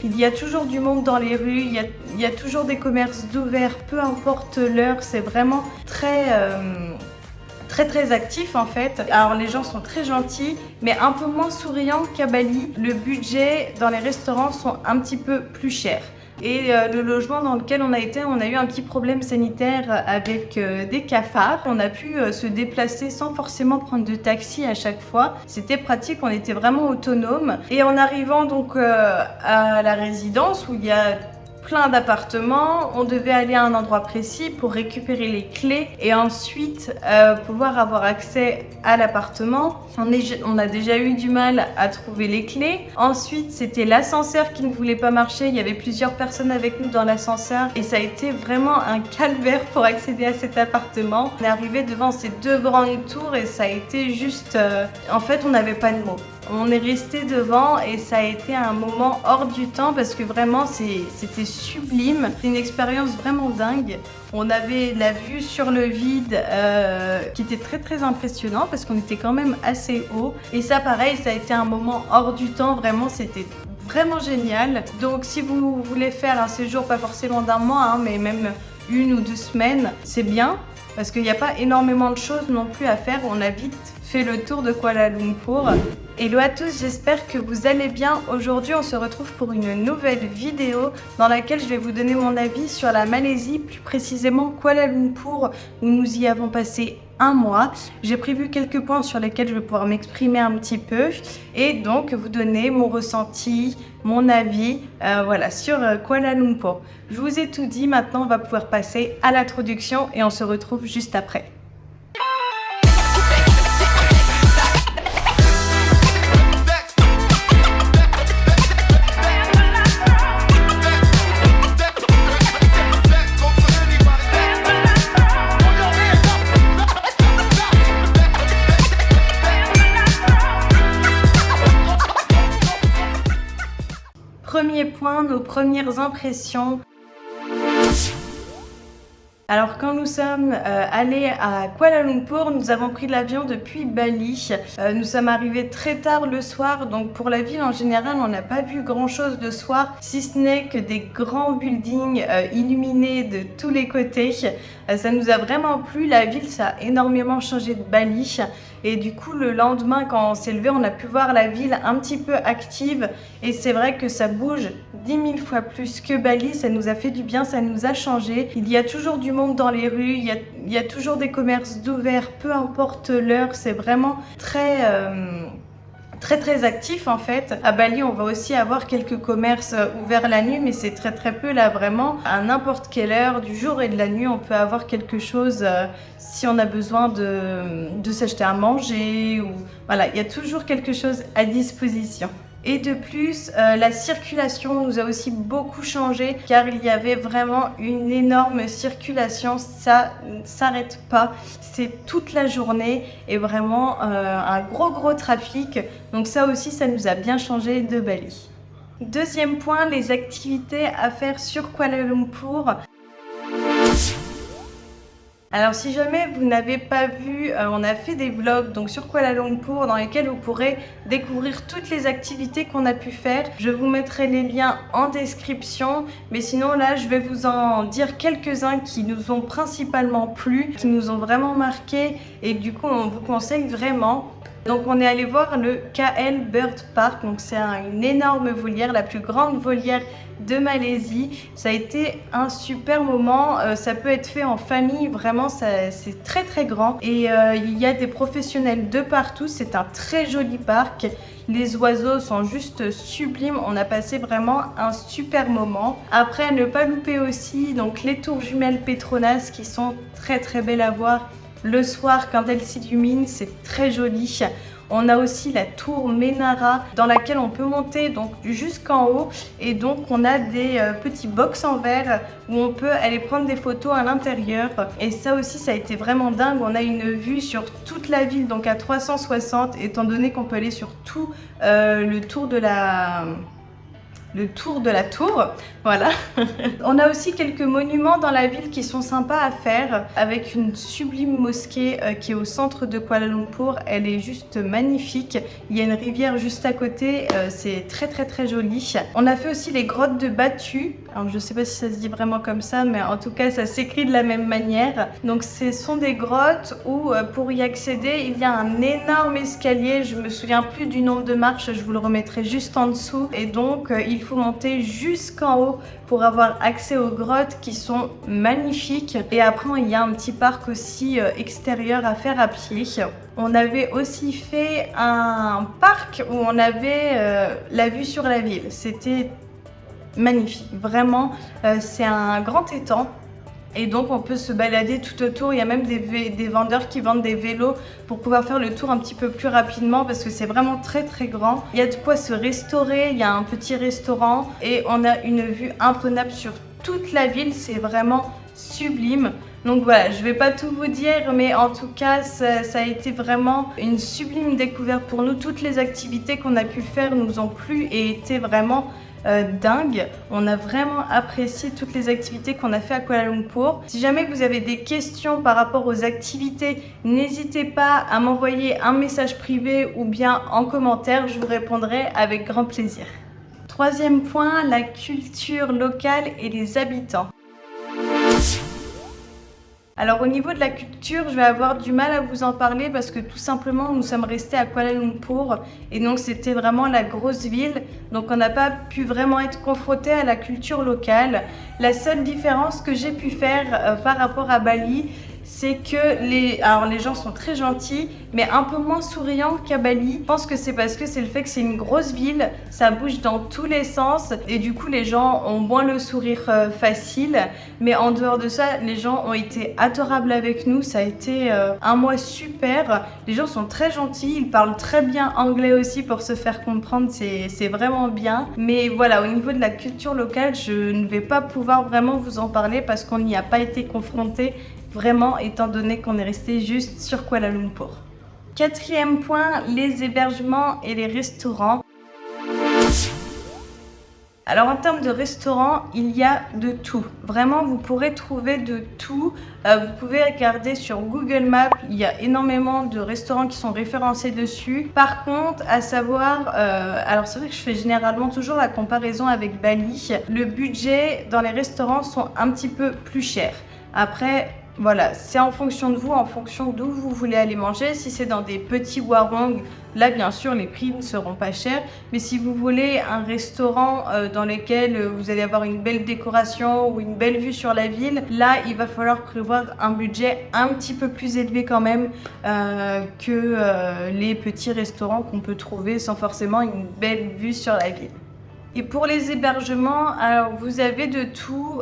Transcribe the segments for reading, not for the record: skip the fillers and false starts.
Il y a toujours du monde dans les rues, il y a toujours des commerces d'ouverts, peu importe l'heure, c'est vraiment très actif en fait. Alors les gens sont très gentils, mais un peu moins souriants qu'à Bali. Le budget dans les restaurants sont un petit peu plus chers. Et le logement dans lequel on a été, on a eu un petit problème sanitaire avec des cafards. On a pu se déplacer sans forcément prendre de taxi à chaque fois. C'était pratique, on était vraiment autonome. Et en arrivant donc à la résidence où il y a plein d'appartements, on devait aller à un endroit précis pour récupérer les clés et ensuite pouvoir avoir accès à l'appartement. On a déjà eu du mal à trouver les clés. Ensuite, c'était l'ascenseur qui ne voulait pas marcher. Il y avait plusieurs personnes avec nous dans l'ascenseur et ça a été vraiment un calvaire pour accéder à cet appartement. On est arrivé devant ces deux grandes tours et ça a été juste... En fait, on n'avait pas de mots. On est resté devant et ça a été un moment hors du temps parce que vraiment c'était sublime. C'est une expérience vraiment dingue. On avait la vue sur le vide qui était très impressionnant parce qu'on était quand même assez haut. Et ça pareil, ça a été un moment hors du temps. Vraiment, c'était vraiment génial. Donc si vous voulez faire un séjour, pas forcément d'un mois, mais même 1 ou 2 semaines, c'est bien. Parce qu'il n'y a pas énormément de choses non plus à faire. On a vite fait le tour de Kuala Lumpur. Hello à tous, j'espère que vous allez bien. Aujourd'hui, on se retrouve pour une nouvelle vidéo dans laquelle je vais vous donner mon avis sur la Malaisie, plus précisément Kuala Lumpur, où nous y avons passé 1 mois. J'ai prévu quelques points sur lesquels je vais pouvoir m'exprimer un petit peu et donc vous donner mon ressenti, mon avis voilà, sur Kuala Lumpur. Je vous ai tout dit, maintenant on va pouvoir passer à l'introduction et on se retrouve juste après. Premier point, nos premières impressions. Alors quand nous sommes allés à Kuala Lumpur, nous avons pris l'avion depuis Bali. Nous sommes arrivés très tard le soir, donc pour la ville en général, on n'a pas vu grand chose le soir, si ce n'est que des grands buildings illuminés de tous les côtés. Ça nous a vraiment plu, la ville ça a énormément changé de Bali. Et du coup le lendemain quand on s'est levé, on a pu voir la ville un petit peu active. Et c'est vrai que ça bouge 10 000 fois plus que Bali, ça nous a fait du bien, ça nous a changé. Il y a toujours du monde dans les rues, il y a toujours des commerces d'ouverts, peu importe l'heure, c'est vraiment très actif en fait. À Bali, on va aussi avoir quelques commerces ouverts la nuit, mais c'est très peu là vraiment. À n'importe quelle heure du jour et de la nuit, on peut avoir quelque chose si on a besoin de s'acheter à manger ou voilà, il y a toujours quelque chose à disposition. Et de plus, la circulation nous a aussi beaucoup changé car il y avait vraiment une énorme circulation, ça ne s'arrête pas, c'est toute la journée et vraiment un gros trafic. Donc ça aussi, ça nous a bien changé de Bali. Deuxième point, les activités à faire sur Kuala Lumpur. Alors si jamais vous n'avez pas vu, on a fait des vlogs donc sur Kuala Lumpur dans lesquels vous pourrez découvrir toutes les activités qu'on a pu faire. Je vous mettrai les liens en description, mais sinon là je vais vous en dire quelques-uns qui nous ont principalement plu, qui nous ont vraiment marqué et du coup on vous conseille vraiment. Donc on est allé voir le KL Bird Park, donc c'est une énorme volière, la plus grande volière de Malaisie. Ça a été un super moment, ça peut être fait en famille, vraiment c'est très grand et il y a des professionnels de partout, c'est un très joli parc. Les oiseaux sont juste sublimes, on a passé vraiment un super moment. Après à ne pas louper aussi donc les tours jumelles Petronas qui sont très belles à voir. Le soir, quand elle s'illumine, c'est très joli. On a aussi la tour Menara dans laquelle on peut monter donc jusqu'en haut et donc on a des petits box en verre où on peut aller prendre des photos à l'intérieur et ça aussi ça a été vraiment dingue. On a une vue sur toute la ville donc à 360 étant donné qu'on peut aller sur tout le tour de le tour de la tour, voilà. On a aussi quelques monuments dans la ville qui sont sympas à faire, avec une sublime mosquée qui est au centre de Kuala Lumpur. Elle est juste magnifique. Il y a une rivière juste à côté, c'est très joli. On a fait aussi les grottes de Batu. Alors je sais pas si ça se dit vraiment comme ça, mais en tout cas ça s'écrit de la même manière. Donc ce sont des grottes où pour y accéder, il y a un énorme escalier. Je me souviens plus du nombre de marches, je vous le remettrai juste en dessous. Et donc il faut monter jusqu'en haut pour avoir accès aux grottes qui sont magnifiques. Et après il y a un petit parc aussi extérieur à faire à pied. On avait aussi fait un parc où on avait la vue sur la ville. C'était magnifique, vraiment. C'est un grand étang. Et donc on peut se balader tout autour. Il y a même des vendeurs qui vendent des vélos pour pouvoir faire le tour un petit peu plus rapidement parce que c'est vraiment très grand. Il y a de quoi se restaurer, il y a un petit restaurant et on a une vue imprenable sur toute la ville. C'est vraiment sublime. Donc voilà, je vais pas tout vous dire, mais en tout cas ça a été vraiment une sublime découverte pour nous. Toutes les activités qu'on a pu faire nous ont plu et étaient vraiment dingue. On a vraiment apprécié toutes les activités qu'on a fait à Kuala Lumpur. Si jamais vous avez des questions par rapport aux activités, n'hésitez pas à m'envoyer un message privé ou bien en commentaire, je vous répondrai avec grand plaisir. Troisième point, la culture locale et les habitants. Alors au niveau de la culture, je vais avoir du mal à vous en parler parce que tout simplement nous sommes restés à Kuala Lumpur et donc c'était vraiment la grosse ville, donc on n'a pas pu vraiment être confronté à la culture locale. La seule différence que j'ai pu faire par rapport à Bali, c'est que les gens sont très gentils, mais un peu moins souriants qu'à Bali. Je pense que c'est parce que c'est le fait que c'est une grosse ville, ça bouge dans tous les sens et du coup les gens ont moins le sourire facile. Mais en dehors de ça, les gens ont été adorables avec nous, ça a été un mois super. Les gens sont très gentils, ils parlent très bien anglais aussi pour se faire comprendre, c'est vraiment bien. Mais voilà, au niveau de la culture locale, je ne vais pas pouvoir vraiment vous en parler parce qu'on n'y a pas été confronté. Vraiment, étant donné qu'on est resté juste sur Kuala Lumpur. Quatrième point, les hébergements et les restaurants. Alors en termes de restaurants, il y a de tout. Vraiment, vous pourrez trouver de tout. Vous pouvez regarder sur Google Maps, il y a énormément de restaurants qui sont référencés dessus. Par contre, à savoir, alors c'est vrai que je fais généralement toujours la comparaison avec Bali. Le budget dans les restaurants sont un petit peu plus chers. Après, voilà, c'est en fonction de vous, en fonction d'où vous voulez aller manger. Si c'est dans des petits warung, là bien sûr les prix ne seront pas chers. Mais si vous voulez un restaurant dans lequel vous allez avoir une belle décoration ou une belle vue sur la ville, là il va falloir prévoir un budget un petit peu plus élevé quand même que les petits restaurants qu'on peut trouver sans forcément une belle vue sur la ville. Et pour les hébergements, alors vous avez de tout.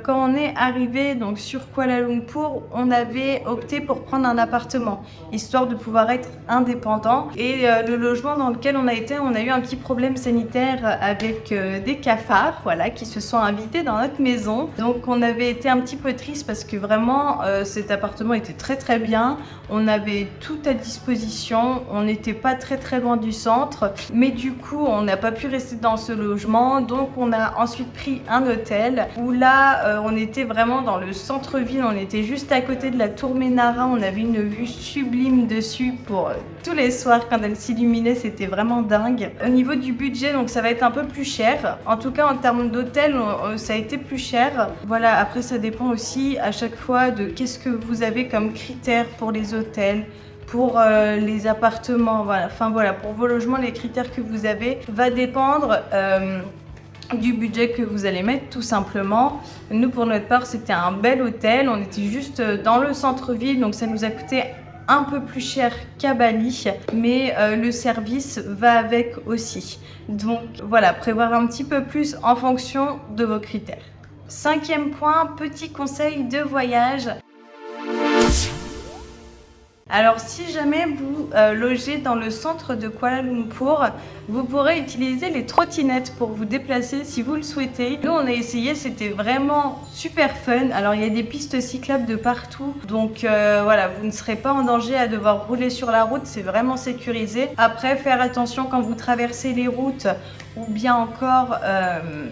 Quand on est arrivé donc sur Kuala Lumpur, on avait opté pour prendre un appartement, histoire de pouvoir être indépendant. Et le logement dans lequel on a été, on a eu un petit problème sanitaire avec des cafards, voilà, qui se sont invités dans notre maison. Donc on avait été un petit peu triste parce que vraiment cet appartement était très bien. On avait tout à disposition, on n'était pas très loin du centre, mais du coup on n'a pas pu rester dans ce logement, donc on a ensuite pris un hôtel où là on était vraiment dans le centre-ville, on était juste à côté de la tour Menara, on avait une vue sublime dessus pour tous les soirs quand elle s'illuminait, c'était vraiment dingue. Au niveau du budget, donc ça va être un peu plus cher, en tout cas en termes d'hôtel ça a été plus cher. Voilà, après ça dépend aussi à chaque fois de qu'est-ce que vous avez comme critères pour les hôtels, pour les appartements, voilà. Enfin voilà, pour vos logements, les critères que vous avez va dépendre du budget que vous allez mettre tout simplement. Nous pour notre part c'était un bel hôtel, on était juste dans le centre-ville, donc ça nous a coûté un peu plus cher qu'à Bali, mais le service va avec aussi. Donc voilà, prévoir un petit peu plus en fonction de vos critères. Cinquième point, petit conseil de voyage. Alors si jamais vous logez dans le centre de Kuala Lumpur, vous pourrez utiliser les trottinettes pour vous déplacer si vous le souhaitez. Nous on a essayé, c'était vraiment super fun. Alors il y a des pistes cyclables de partout, donc voilà, vous ne serez pas en danger à devoir rouler sur la route, c'est vraiment sécurisé. Après, faire attention quand vous traversez les routes ou bien encore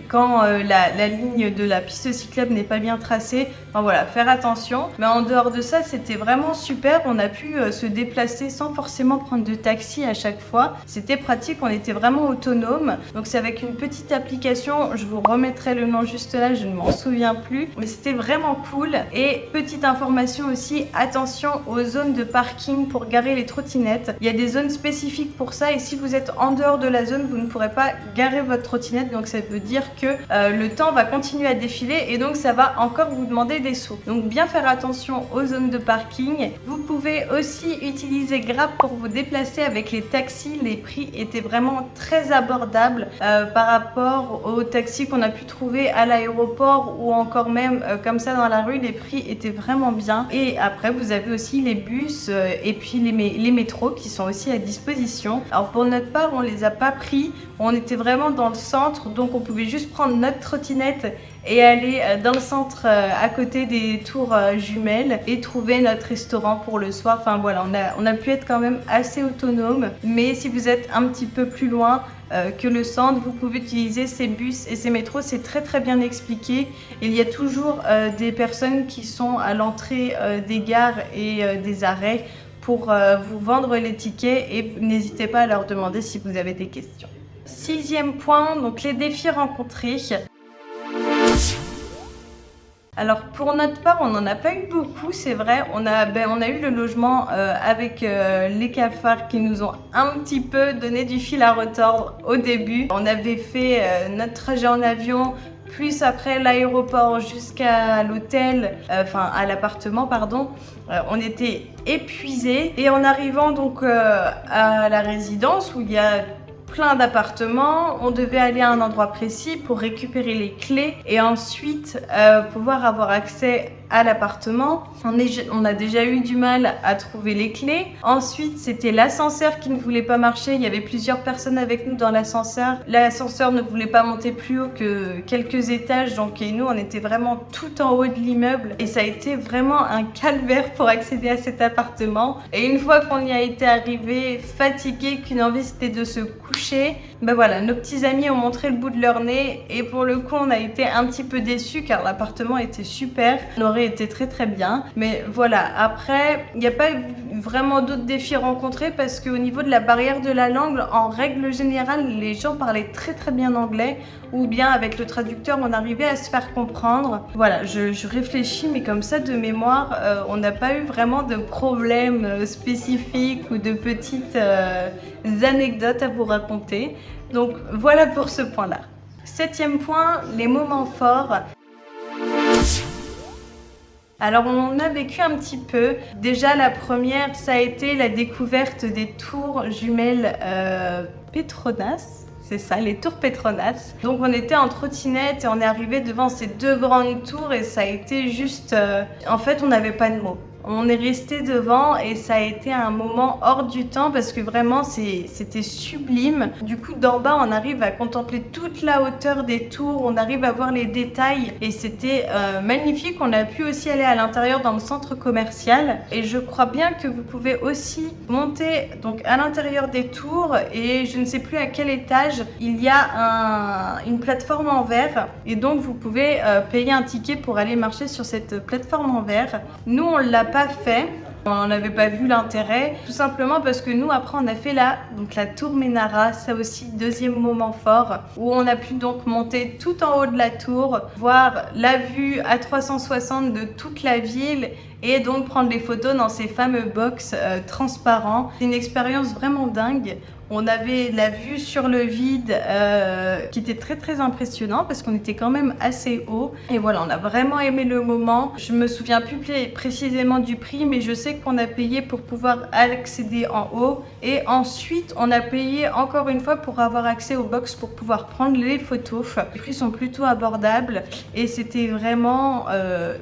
quand la ligne de la piste cyclable n'est pas bien tracée. Enfin voilà, faire attention. Mais en dehors de ça, c'était vraiment super. On a pu se déplacer sans forcément prendre de taxi à chaque fois. C'était pratique, on était vraiment autonome. Donc c'est avec une petite application, je vous remettrai le nom juste là, je ne m'en souviens plus. Mais c'était vraiment cool. Et petite information aussi, attention aux zones de parking pour garer les trottinettes. Il y a des zones spécifiques pour ça et si vous êtes en dehors de la zone, vous ne pourrez pas garer votre trottinette. Donc ça veut dire que le temps va continuer à défiler et donc ça va encore vous demander des sous. Donc bien faire attention aux zones de parking. Vous pouvez aussi utiliser Grab pour vous déplacer avec les taxis. Les prix étaient vraiment très abordables par rapport aux taxis qu'on a pu trouver à l'aéroport ou encore même comme ça dans la rue. Les prix étaient vraiment bien. Et après vous avez aussi les bus et puis les métros qui sont aussi à disposition. Alors pour notre part, on les a pas pris. On était vraiment dans le centre, donc on pouvait juste prendre notre trottinette et aller dans le centre à côté des tours jumelles et trouver notre restaurant pour le soir. Enfin voilà, on a pu être quand même assez autonome. Mais si vous êtes un petit peu plus loin que le centre, vous pouvez utiliser ces bus et ces métros. C'est très très bien expliqué. Il y a toujours des personnes qui sont à l'entrée des gares et des arrêts pour vous vendre les tickets et n'hésitez pas à leur demander si vous avez des questions. 6e point, donc les défis rencontrés. Alors pour notre part, on n'en a pas eu beaucoup, c'est vrai. On a eu le logement avec les cafards qui nous ont un petit peu donné du fil à retordre au début. On avait fait notre trajet en avion, plus après l'aéroport jusqu'à l'hôtel, enfin à l'appartement pardon. On était épuisés et en arrivant donc à la résidence où il y a plein d'appartements, on devait aller à un endroit précis pour récupérer les clés et ensuite pouvoir avoir accès à l'appartement. On a déjà eu du mal à trouver les clés. Ensuite, c'était l'ascenseur qui ne voulait pas marcher. Il y avait plusieurs personnes avec nous dans l'ascenseur. L'ascenseur ne voulait pas monter plus haut que quelques étages. Donc, et nous, on était vraiment tout en haut de l'immeuble. Et ça a été vraiment un calvaire pour accéder à cet appartement. Et une fois qu'on y a été arrivé, fatigué, qu'une envie c'était de se coucher, ben voilà, nos petits amis ont montré le bout de leur nez. Et pour le coup, on a été un petit peu déçus car l'appartement était super. On aurait été très très bien, mais voilà, après il n'y a pas vraiment d'autres défis rencontrés parce qu'au niveau de la barrière de la langue, en règle générale, les gens parlaient très très bien anglais ou bien avec le traducteur on arrivait à se faire comprendre. Voilà, je réfléchis, mais comme ça de mémoire, on n'a pas eu vraiment de problèmes spécifiques ou de petites anecdotes à vous raconter. Donc voilà pour ce point-là. 7e point, les moments forts. Alors on a vécu un petit peu. Déjà la première, ça a été la découverte des tours jumelles Petronas. C'est ça, les tours Petronas. Donc on était en trottinette et on est arrivé devant ces deux grandes tours et ça a été juste... En fait, on n'avait pas de mots. On est resté devant et ça a été un moment hors du temps parce que vraiment c'était sublime. Du coup d'en bas on arrive à contempler toute la hauteur des tours, on arrive à voir les détails et c'était magnifique. On a pu aussi aller à l'intérieur dans le centre commercial et je crois bien que vous pouvez aussi monter donc à l'intérieur des tours et je ne sais plus à quel étage il y a une plateforme en verre et donc vous pouvez payer un ticket pour aller marcher sur cette plateforme en verre. Nous on l'a pas fait, on n'avait pas vu l'intérêt, tout simplement parce que nous après on a fait la tour Ménara, ça aussi deuxième moment fort, où on a pu donc monter tout en haut de la tour, voir la vue à 360 de toute la ville et donc prendre les photos dans ces fameux box transparents. C'est une expérience vraiment dingue. On avait la vue sur le vide qui était très très impressionnant parce qu'on était quand même assez haut. Et voilà, on a vraiment aimé le moment. Je me souviens plus précisément du prix, mais je sais qu'on a payé pour pouvoir accéder en haut. Et ensuite, on a payé encore une fois pour avoir accès aux box pour pouvoir prendre les photos. Les prix sont plutôt abordables et c'était vraiment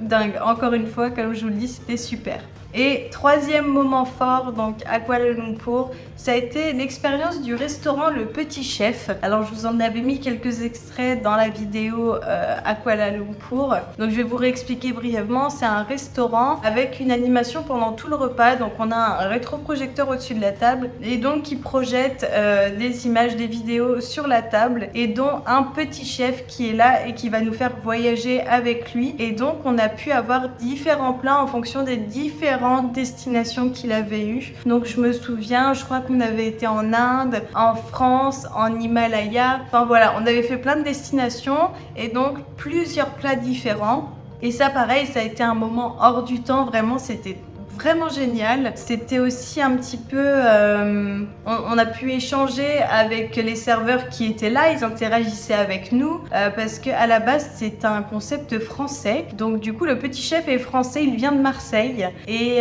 dingue. Encore une fois, comme je vous le dis, c'était super. Et troisième moment fort, donc à Kuala Lumpur, ça a été l'expérience du restaurant Le Petit Chef. Alors je vous en avais mis quelques extraits dans la vidéo à Kuala Lumpur. Donc je vais vous réexpliquer brièvement. C'est un restaurant avec une animation pendant tout le repas. Donc on a un rétroprojecteur au-dessus de la table et donc qui projette des images, des vidéos sur la table et dont un petit chef qui est là et qui va nous faire voyager avec lui. Et donc on a pu avoir différents plats en fonction des différentes destinations qu'il avait eues. Donc je me souviens, je crois qu'on avait été en Inde, en France, en Himalaya. Enfin voilà, on avait fait plein de destinations et donc plusieurs plats différents. Et ça pareil, ça a été un moment hors du temps, vraiment c'était vraiment génial. C'était aussi un petit peu... on a pu échanger avec les serveurs qui étaient là, ils interagissaient avec nous parce qu'à la base c'est un concept français. Donc du coup le petit chef est français, il vient de Marseille. Et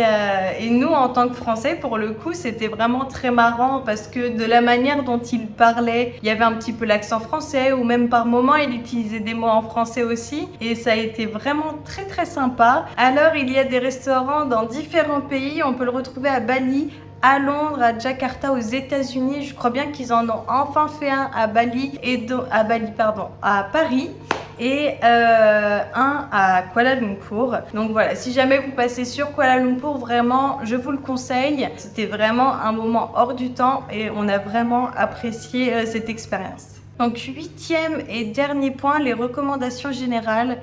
nous en tant que Français, pour le coup, c'était vraiment très marrant parce que de la manière dont il parlait, il y avait un petit peu l'accent français ou même par moments il utilisait des mots en français aussi. Et ça a été vraiment très très sympa. Alors il y a des restaurants dans différents pays, on peut le retrouver à Bali, à Londres, à Jakarta, aux États-Unis. Je crois bien qu'ils en ont enfin fait un à Bali et à Paris et un à Kuala Lumpur. Donc voilà, si jamais vous passez sur Kuala Lumpur, vraiment, je vous le conseille. C'était vraiment un moment hors du temps et on a vraiment apprécié cette expérience. Donc huitième et dernier point, les recommandations générales.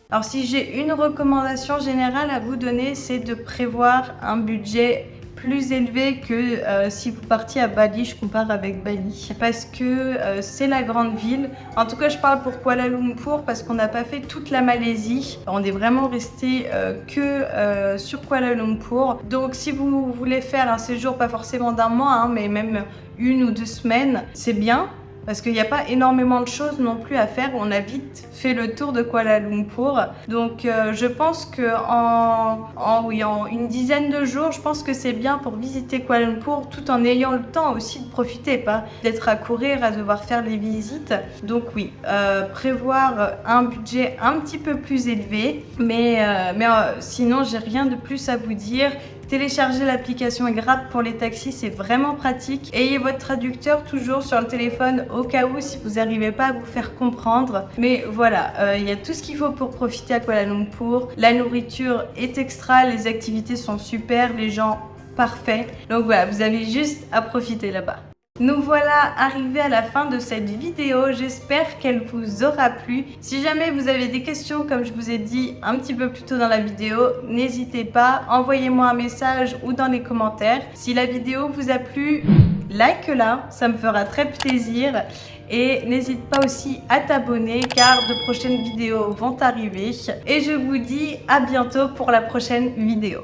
Alors si j'ai une recommandation générale à vous donner, c'est de prévoir un budget plus élevé que si vous partiez à Bali. Je compare avec Bali parce que c'est la grande ville. En tout cas je parle pour Kuala Lumpur parce qu'on n'a pas fait toute la Malaisie. On est vraiment resté que sur Kuala Lumpur. Donc si vous voulez faire un séjour, pas forcément d'un mois hein, mais même 1 ou 2 semaines, c'est bien. Parce qu'il n'y a pas énormément de choses non plus à faire. On a vite fait le tour de Kuala Lumpur. Donc je pense qu'en une dizaine de jours, je pense que c'est bien pour visiter Kuala Lumpur tout en ayant le temps aussi de profiter, pas d'être à courir, à devoir faire les visites. Donc oui, prévoir un budget un petit peu plus élevé. Mais sinon, j'ai rien de plus à vous dire. Télécharger l'application Grab pour les taxis, c'est vraiment pratique. Ayez votre traducteur toujours sur le téléphone au cas où si vous n'arrivez pas à vous faire comprendre. Mais voilà, il y a tout ce qu'il faut pour profiter à Kuala Lumpur. La nourriture est extra, les activités sont super, les gens parfaits. Donc voilà, vous avez juste à profiter là-bas. Nous voilà arrivés à la fin de cette vidéo, j'espère qu'elle vous aura plu. Si jamais vous avez des questions, comme je vous ai dit un petit peu plus tôt dans la vidéo, n'hésitez pas, envoyez-moi un message ou dans les commentaires. Si la vidéo vous a plu, like-la, ça me fera très plaisir. Et n'hésite pas aussi à t'abonner car de prochaines vidéos vont arriver. Et je vous dis à bientôt pour la prochaine vidéo.